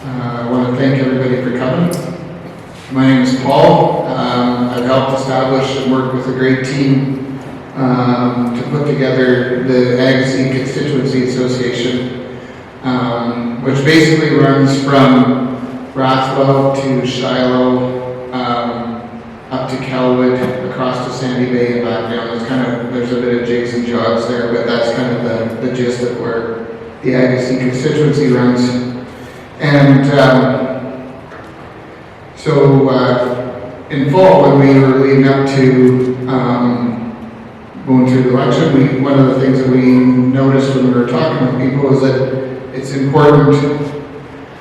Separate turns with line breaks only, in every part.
I want to thank everybody for coming. My name is Paul. I've helped establish and work with a great team to put together the Agassiz Constituency Association, which basically runs from Rathwell to Shiloh, up to Kelwood, across to Sandy Bay and back down. There's a bit of jigs and jogs there, but that's kind of the gist of where the Agassiz constituency runs. And so in fall, when we were leading up to going through the election, one of the things that we noticed when we were talking with people is that it's important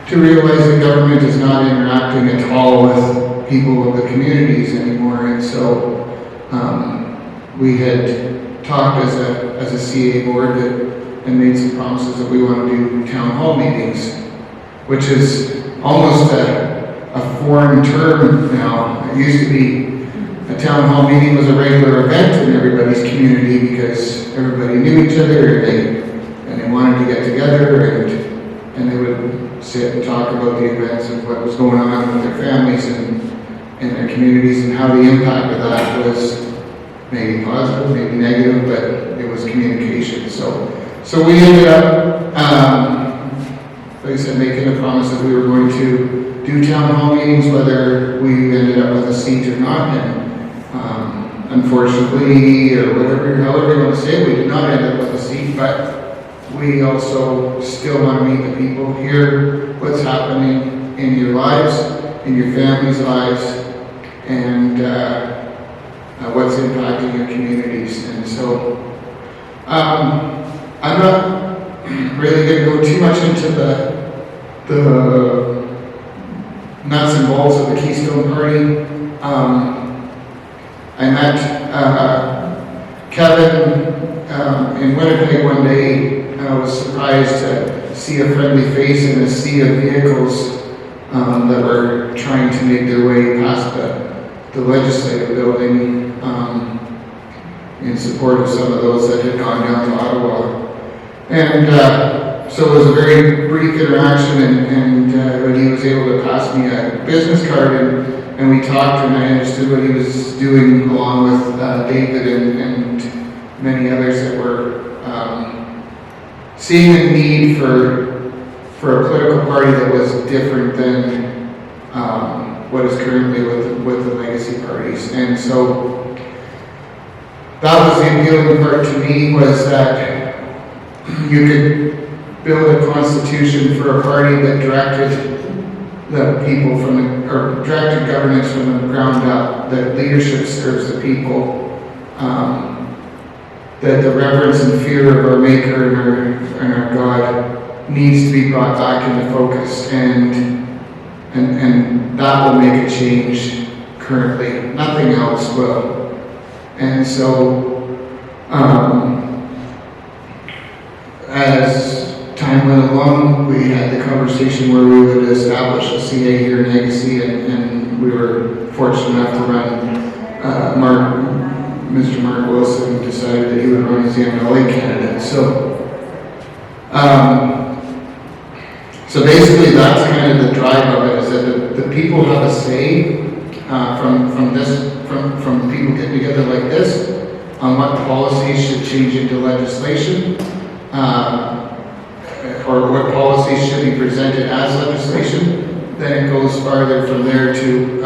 to realize that government is not interacting at all with people of the communities anymore. And so we had talked as a CA board and made some promises that we want to do town hall meetings, which is almost a foreign term now. It used to be a town hall meeting was a regular event in everybody's community because everybody knew each other and they wanted to get together and they would sit and talk about the events of what was going on with their families and their communities and how the impact of that was maybe positive, maybe negative, but it was communication. So we ended up, like I said, making a promise that we were going to do town hall meetings, whether we ended up with a seat or not. And unfortunately, or however you want to say it, we did not end up with a seat, but we also still want to meet the people, hear what's happening in your lives, in your family's lives, and what's impacting your communities. And so I'm not really going to go too much into the nuts and bolts of the Keystone Party. I met Kevin in Winnipeg one day. I was surprised to see a friendly face in a sea of vehicles that were trying to make their way past the legislative building in support of some of those that had gone down to Ottawa. And so it was a very brief interaction, and he was able to pass me a business card, and we talked, and I understood what he was doing along with David and many others that were seeing a need for a political party that was different than what is currently with the legacy parties. And so that was the appealing part to me, was that you could build a constitution for a party that directed the people or directed governance from the ground up, that leadership serves the people, that the reverence and fear of our Maker and our God needs to be brought back into focus, and that will make a change currently. Nothing else will. And so, as time went along, we had the conversation where we would establish a CA here in Agassiz, and we were fortunate enough to run Mr. Mark Wilson decided that he would run as the MLA candidate. So basically that's kind of the drive of it, is that the people have a say from people getting together like this on what policies should change into legislation, or what policies should be presented as legislation. Then it goes farther from there to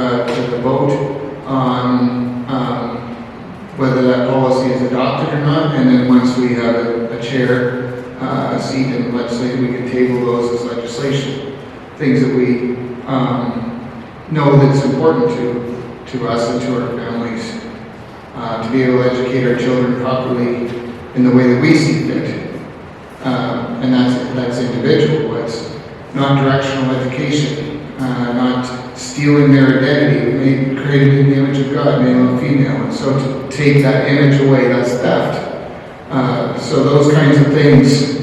the vote on whether that policy is adopted or not, and then once we have a chair, a seat in the legislature, we can table those as legislation. Things that we know that's important to us and to our families, to be able to educate our children properly in the way that we see fit. And that's individual. It's not directional education, not stealing their identity, created in the image of God, male and female. And so to take that image away, that's theft. So those kinds of things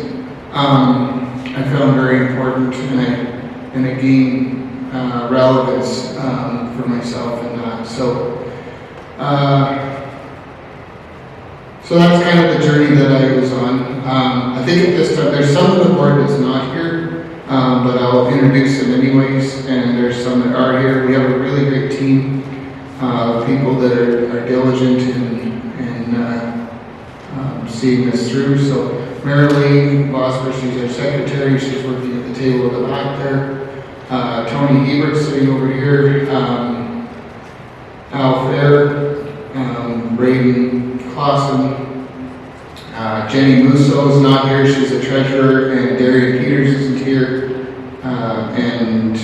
I found very important, and it gained relevance for myself in that. So that's kind of the journey that I was on. I think at this time, there's some of the board that's not here. but I'll introduce them anyways, and there's some that are here. We have a really great team of people that are diligent in seeing this through. So Marilee Bosworth, she's our secretary, she's working at the table at the back there. Tony Ebert sitting over here, Al Fair, Braden Clausen, Jenny Musso is not here, she's a treasurer, and Darian Peters isn't here, and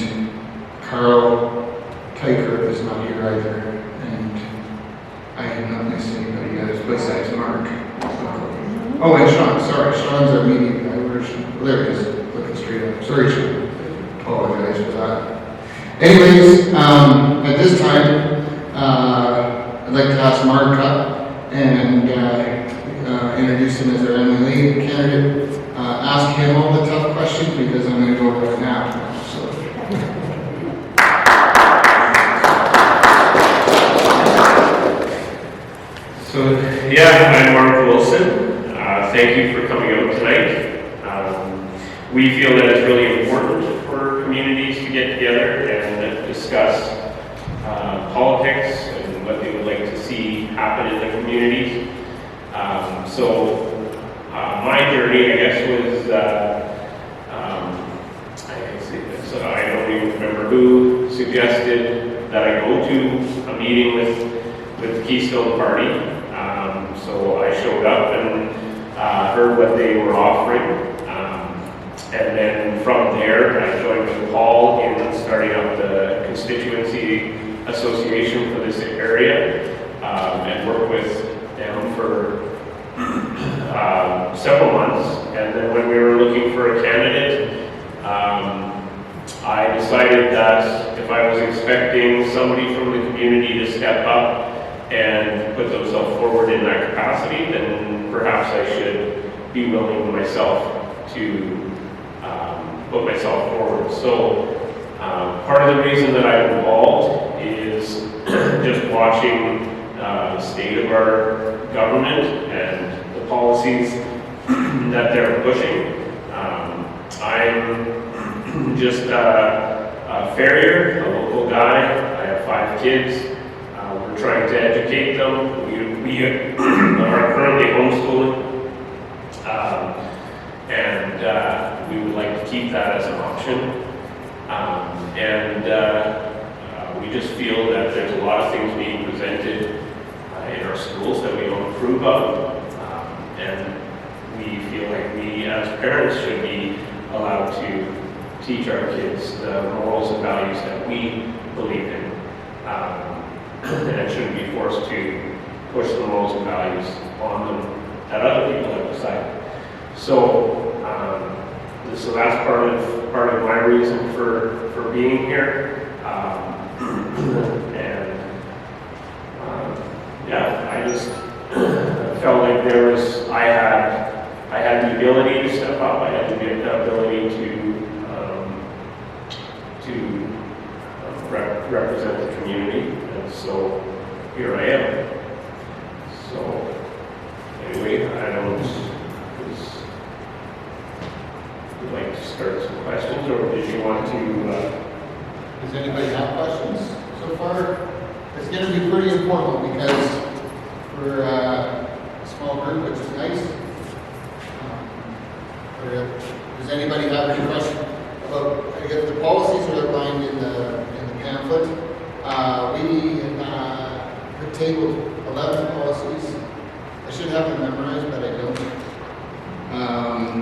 Carl Tyker is not here either, and I have not missed anybody else besides Mark. Oh, and Sean, sorry, Sean's our media guy. Where's Sean? There he is, looking straight up. Sorry, Sean. Apologize for that. Anyways, at this time, I'd like to ask Mark up and introduce him as our MLA candidate. Ask him all the tough questions because I'm going to go right now.
So, yeah, I'm Mark Wilson. Thank you for coming out tonight. We feel that it's really important for communities to get together and discuss politics and what they would like to see happen in the communities. My journey, I guess, was, I don't even remember who suggested that I go to a meeting with the Keystone Party. So I showed up and heard what they were offering. And then from there, I joined with Paul in starting up the constituency association for this area, and worked with them for several months. And then when we were looking for a candidate, I decided that if I was expecting somebody from the community to step up and put themselves forward in that capacity, then perhaps I should be willing myself to put myself forward. So part of the reason that I'm involved is just watching the state of our government and the policies that they're pushing. I'm just a farrier, a local guy. I have 5 kids. We're trying to educate them. We are currently homeschooling. And we would like to keep that as an option. We just feel that there's a lot of things being presented in our schools that we don't approve of. And we feel like we as parents should be allowed to teach our kids the morals and values that we believe in. And shouldn't be forced to push the morals and values on them that other people have decided. So that's part of my reason for being here. I just felt like I had the ability to step up. I had the ability to represent the community, and so here I am. So anyway, would like to start some questions, or did you want to?
Does anybody have questions so far? It's going to be pretty informal because we're a small group, which is nice. Does anybody have any questions about, I guess the policies are outlined in the pamphlet? We tabled 11 policies. I should have them memorized, but I don't.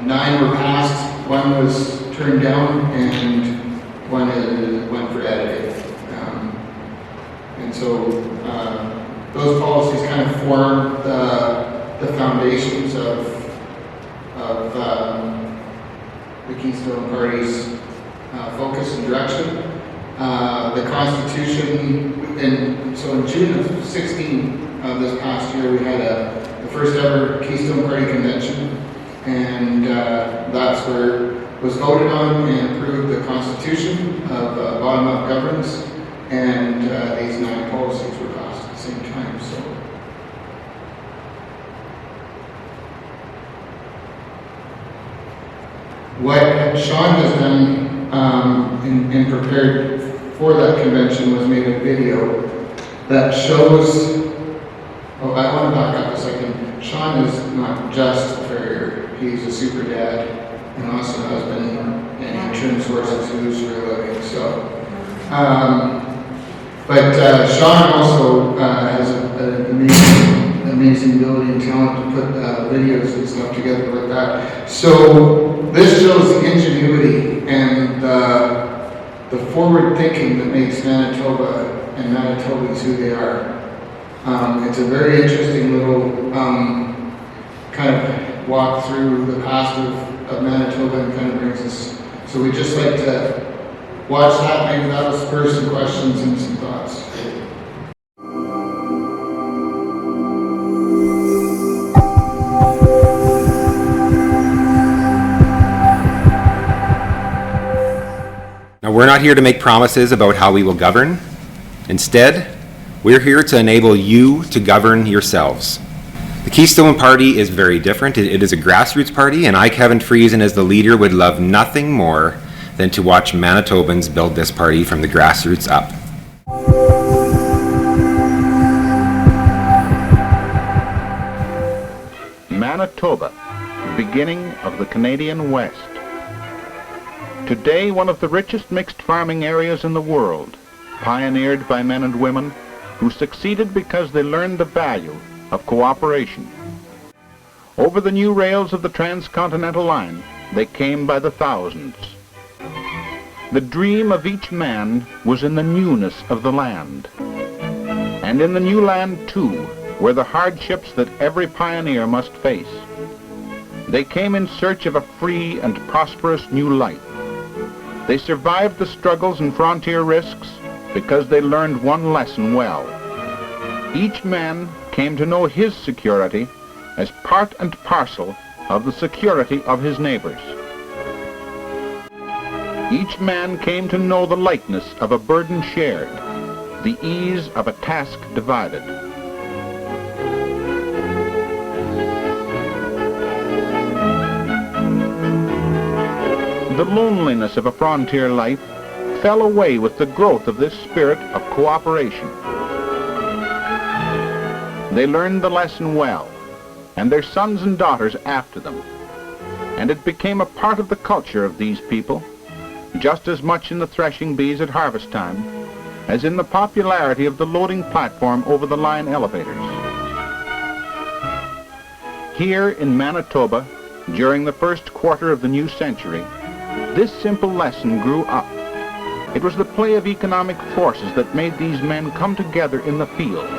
9 were passed, 1 was turned down, and 1 went for editing. And so those policies kind of form the foundations of the Keystone Party's focus and direction. The Constitution, and so in June of 16 of this past year, we had the first ever Keystone Party convention, and that's where it was voted on and approved the Constitution of bottom-up governance, and these 9 policies were passed at the same time. So. What Sean has done and prepared for that convention was made a video that shows. Oh, I want to back up a second. Sean is not just a farrier. He's a super dad, an awesome husband, and he trims horses who's for a living. So, but Sean also has an amazing ability and talent to put videos and stuff together like that. So this shows the ingenuity and the forward thinking that makes Manitoba and Manitobans who they are. It's a very interesting little kind of walk through the past of Manitoba and kind of brings us. So we just like to watch that. Maybe that'll spur some questions and some thoughts.
Now, we're not here to make promises about how we will govern. Instead, we're here to enable you to govern yourselves. The Keystone Party is very different. It is a grassroots party, and I, Kevin Friesen, as the leader, would love nothing more than to watch Manitobans build this party from the grassroots up.
Manitoba, beginning of the Canadian West. Today, one of the richest mixed farming areas in the world, pioneered by men and women who succeeded because they learned the value of cooperation. Over the new rails of the transcontinental line, they came by the thousands. The dream of each man was in the newness of the land. And in the new land, too, were the hardships that every pioneer must face. They came in search of a free and prosperous new life. They survived the struggles and frontier risks because they learned one lesson well. Each man came to know his security as part and parcel of the security of his neighbors. Each man came to know the lightness of a burden shared, the ease of a task divided. The loneliness of a frontier life fell away with the growth of this spirit of cooperation. They learned the lesson well, and their sons and daughters after them. And it became a part of the culture of these people, just as much in the threshing bees at harvest time, as in the popularity of the loading platform over the line elevators. Here in Manitoba, during the first quarter of the new century, this simple lesson grew up. It was the play of economic forces that made these men come together in the fields,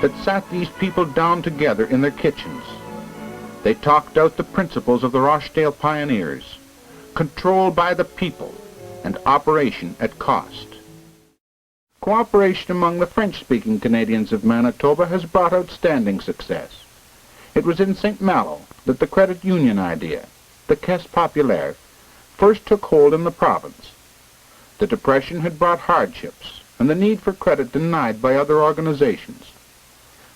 that sat these people down together in their kitchens. They talked out the principles of the Rochdale pioneers, control by the people and operation at cost. Cooperation among the French-speaking Canadians of Manitoba has brought outstanding success. It was in St. Malo that the credit union idea, the Caisse Populaire, first took hold in the province. The Depression had brought hardships and the need for credit denied by other organizations.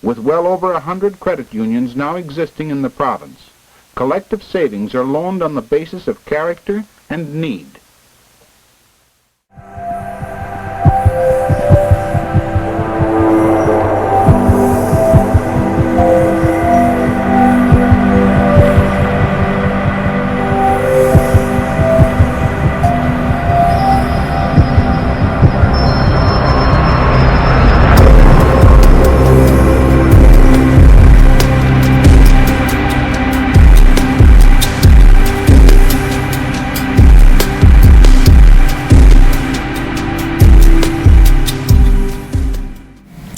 With well over 100 credit unions now existing in the province, collective savings are loaned on the basis of character and need.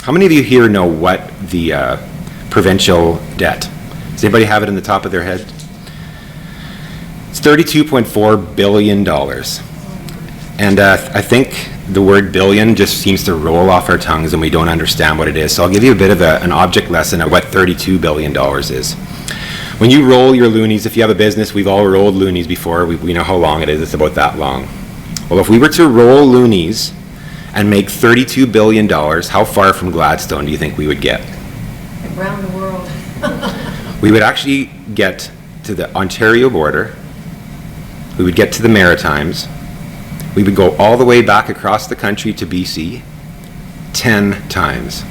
How many of you here know what the provincial debt? Does anybody have it in the top of their head? It's $32.4 billion. And I think the word billion just seems to roll off our tongues and we don't understand what it is. So I'll give you a bit of an object lesson of what $32 billion is. When you roll your loonies, if you have a business, we've all rolled loonies before, we know how long it is, it's about that long. Well, if we were to roll loonies and make $32 billion, how far from Gladstone do you think we would get?
Around the world.
We would actually get to the Ontario border, we would get to the Maritimes, we would go all the way back across the country to BC 10 times.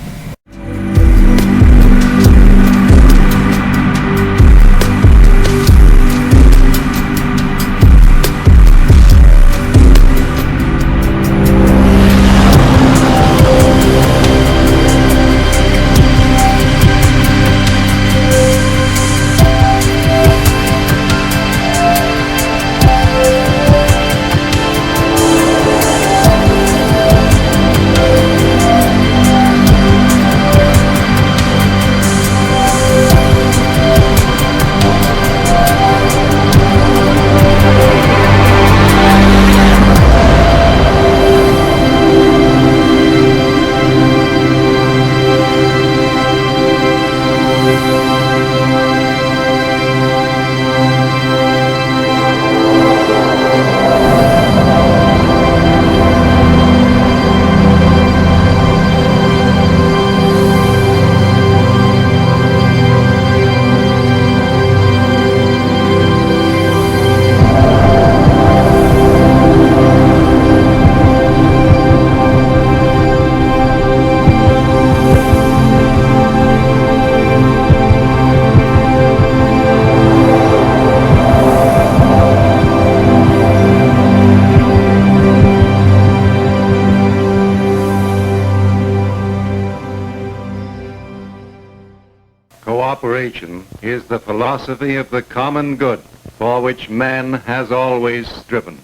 Cooperation is the philosophy of the common good for which man has always striven.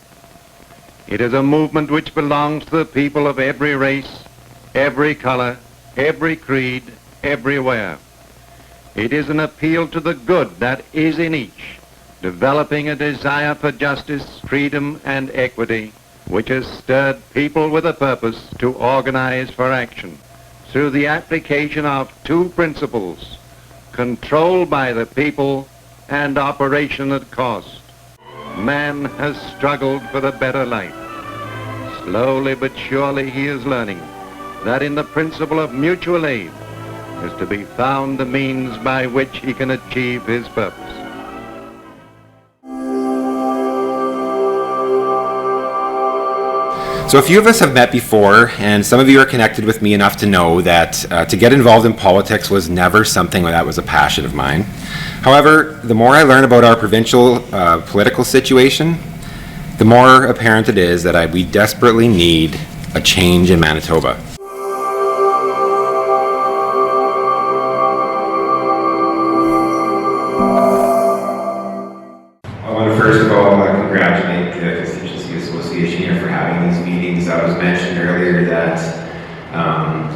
It is a movement which belongs to the people of every race, every color, every creed, everywhere. It is an appeal to the good that is in each, developing a desire for justice, freedom, and equity, which has stirred people with a purpose to organize for action through the application of two principles: control by the people and operation at cost. Man has struggled for a better life. Slowly but surely he is learning that in the principle of mutual aid is to be found the means by which he can achieve his purpose.
So a few of us have met before, and some of you are connected with me enough to know that to get involved in politics was never something that was a passion of mine. However, the more I learn about our provincial political situation, the more apparent it is that we desperately need a change in Manitoba. I want to first of all congratulate the Constituency Association here for having these meetings. I was mentioned earlier that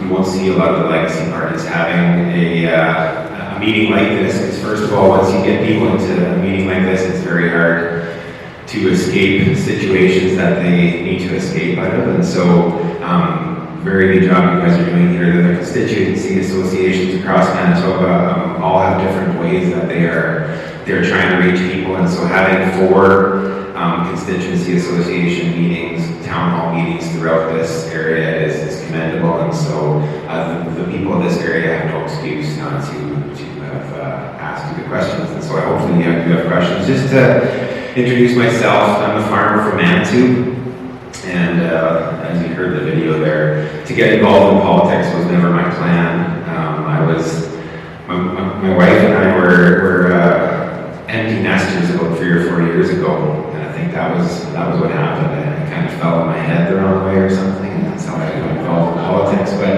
you won't see a lot of the legacy parties having a meeting like this, because first of all, once you get people into a meeting like this, it's very hard to escape situations that they need to escape out of. And so very good job you guys are doing here. The constituency associations across Manitoba all have different ways that they're trying to reach people, and so having 4 constituency association meetings, town hall meetings throughout this area is commendable, and so the people of this area have no excuse not to have asked you the questions, and so hopefully you have questions. Just to introduce myself, I'm a farmer from Manitou, and as you heard the video there, to get involved in politics was never my plan. My wife and I were empty nesters about 3 or 4 years ago, and I think that was what happened. I kind of fell on my head the wrong way or something, and that's how I got involved in politics. But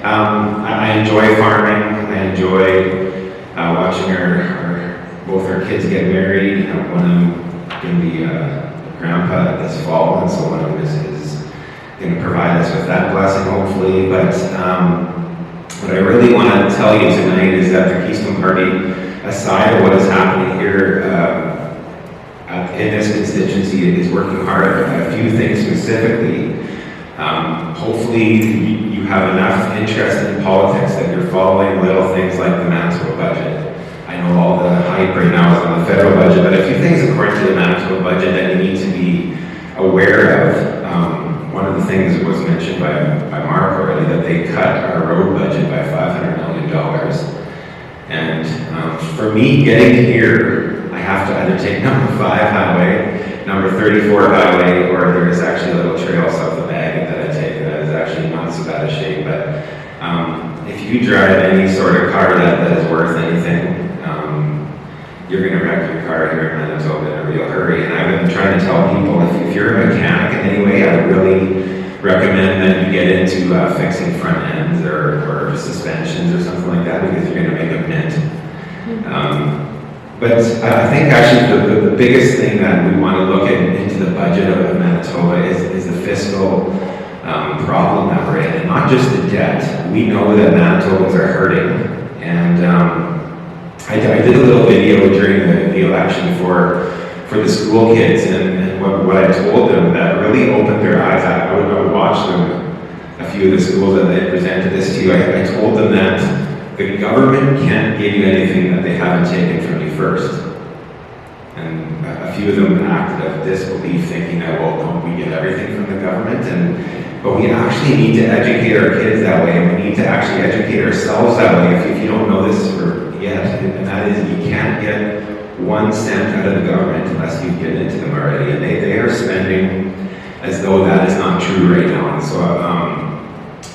I enjoy farming. I enjoy watching both our kids get married. One of them going to be grandpa this fall, and so one of them is going to provide us with that blessing, hopefully. But what I really want to tell you tonight is that the Keystone Party, aside of what is happening here in this constituency, is working hard on a few things specifically. Hopefully you have enough interest in politics that you're following little things like the Manitoba budget. I know all the hype right now is on the federal budget, but a few things according to the Manitoba budget that you need to be aware of. One of the things that was mentioned by Mark already, that they cut our road budget by $500 million. And for me, getting here, I have to either take number 5 highway number 34 highway, or there's actually a little trail south of Maggie that I take that is actually not so bad a shape. But if you drive any sort of car that is worth anything, you're going to wreck your car here in Manitoba in a real hurry. And I've been trying to tell people, if you're a mechanic in any way, I would really recommend that you get into fixing front ends or suspensions or something like that, because you're going to make a mint. But I think actually the biggest thing that we want to look into the budget of Manitoba is the fiscal problem that we're in, and not just the debt. We know that Manitobans are hurting, and I did a little video during the election for the school kids, and what I told them that really opened their eyes. I would watch them, a few of the schools that they presented this to. I told them that the government can't give you anything that they haven't taken from you first. And a few of them acted of disbelief, thinking that, well, don't we get everything from the government? But we actually need to educate our kids that way, and we need to actually educate ourselves that way. If you don't know this yet, and that is, you can't get 1 cent out of the government unless you get into them already. And they are spending as though that is not true right now. And so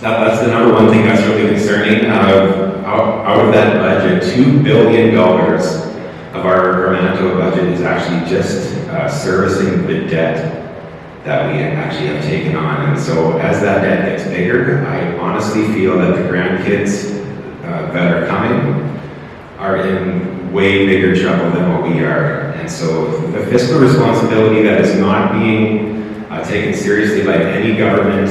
that's the number one thing that's really concerning. Out of that budget, $2 billion of our Manitoba budget is actually just servicing the debt that we actually have taken on. And so as that debt gets bigger, I honestly feel that the grandkids that are coming are in way bigger trouble than what we are. And so the fiscal responsibility that is not being taken seriously by any government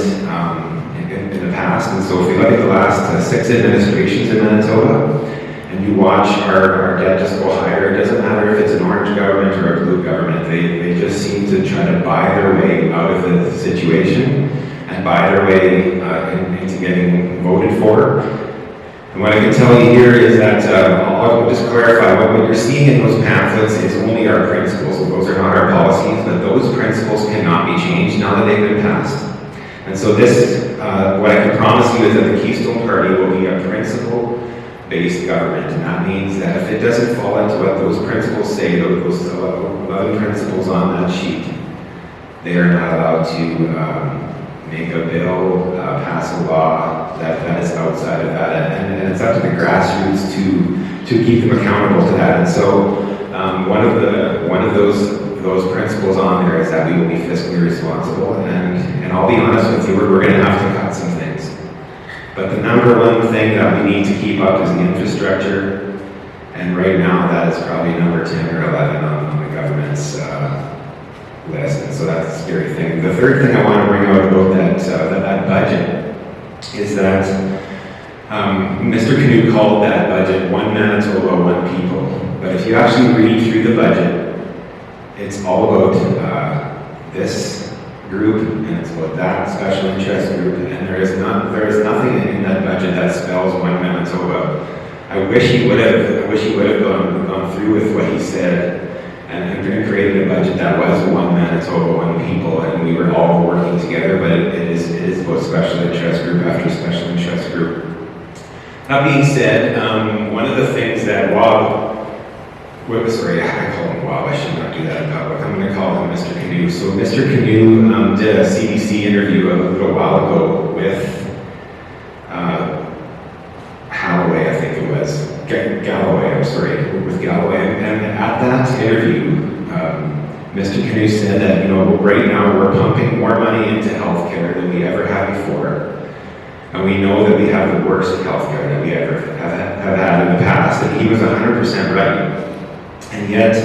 in the past. And so if we look at the last 6 administrations in Manitoba, and you watch our debt just go higher, it doesn't matter if it's an orange government or a blue government, they just seem to try to buy their way out of the situation and buy their way into getting voted for. And what I can tell you here is that, I'll just clarify, what you're seeing in those pamphlets is only our principles. Those are not our policies, but those principles cannot be changed now that they've been passed. And so this, what I can promise you is that the Keystone Party will be a principle-based government. And that means that if it doesn't fall into what those principles say, those 11 principles on that sheet, they are not allowed to make a bill, pass a law that is outside of that, and it's up to the grassroots to keep them accountable to that. And so one of those principles on there is that we will be fiscally responsible, and I'll be honest with you, we're going to have to cut some things. But the number one thing that we need to keep up is the infrastructure, and right now that is probably number 10 or 11 on the government's list, and so that's a scary thing. The third thing I want to bring out about that budget is that Mr. Canoe called that budget One Manitoba, One People. But if you actually read through the budget, it's all about this group and it's about that special interest group, and there is nothing in that budget that spells One Manitoba. I wish he would have gone through with what he said and created a budget that was One Manitoba, One People, and we were all working together, but it is about special interest group after special interest group. That being said, one of the things that I call him Wob, I should not do that in public. I'm going to call him Mr. Canoe. So Mr. Canoe did a CBC interview a little while ago with Galloway, I think it was. With Galloway. And at that interview, Mr. Canoe said that, right now we're pumping more money into healthcare than we ever have before. And we know that we have the worst healthcare that we ever have had in the past. And he was 100% right. And yet,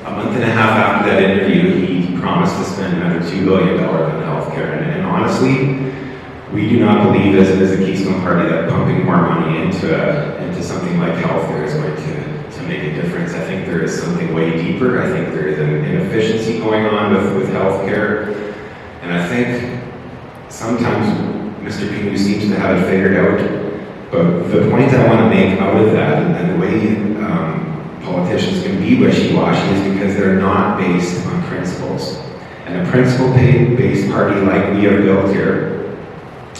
a month and a half after that interview, he promised to spend another $2 billion on healthcare. And honestly, we do not believe as a Keystone Party that pumping more money into something like healthcare is going to make a difference. I think there is something way deeper. I think there is an inefficiency going on with healthcare. And I think sometimes Mr. Canoe seems to have it figured out. But the point I want to make out of that, and the way politicians can be wishy-washy, is because they're not based on principles. And a principle-based party like we have built here,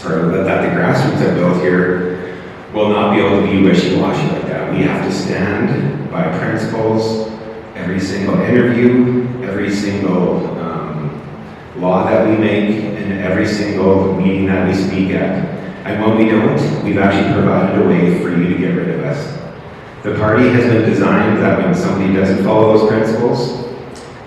or that the grassroots have built here, will not be able to be wishy-washy like that. We have to stand by principles every single interview, every single law that we make, and every single meeting that we speak at. And when we don't, we've actually provided a way for you to get rid of us. The party has been designed that when somebody doesn't follow those principles,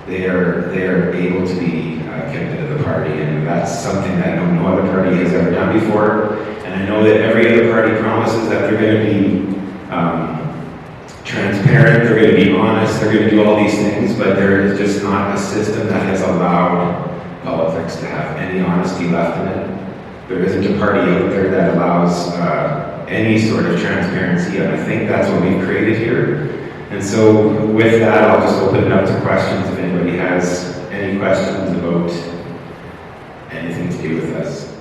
they are able to be kicked out of the party, and that's something that no other party has ever done before. And I know that every other party promises that they're going to be transparent, they're going to be honest, they're going to do all these things, but there is just not a system that has allowed politics to have any honesty left in it. There isn't a party out there that allows any sort of transparency, and I think that's what we've created here. And so with that, I'll just open it up to questions if anybody has any questions about anything to do with us.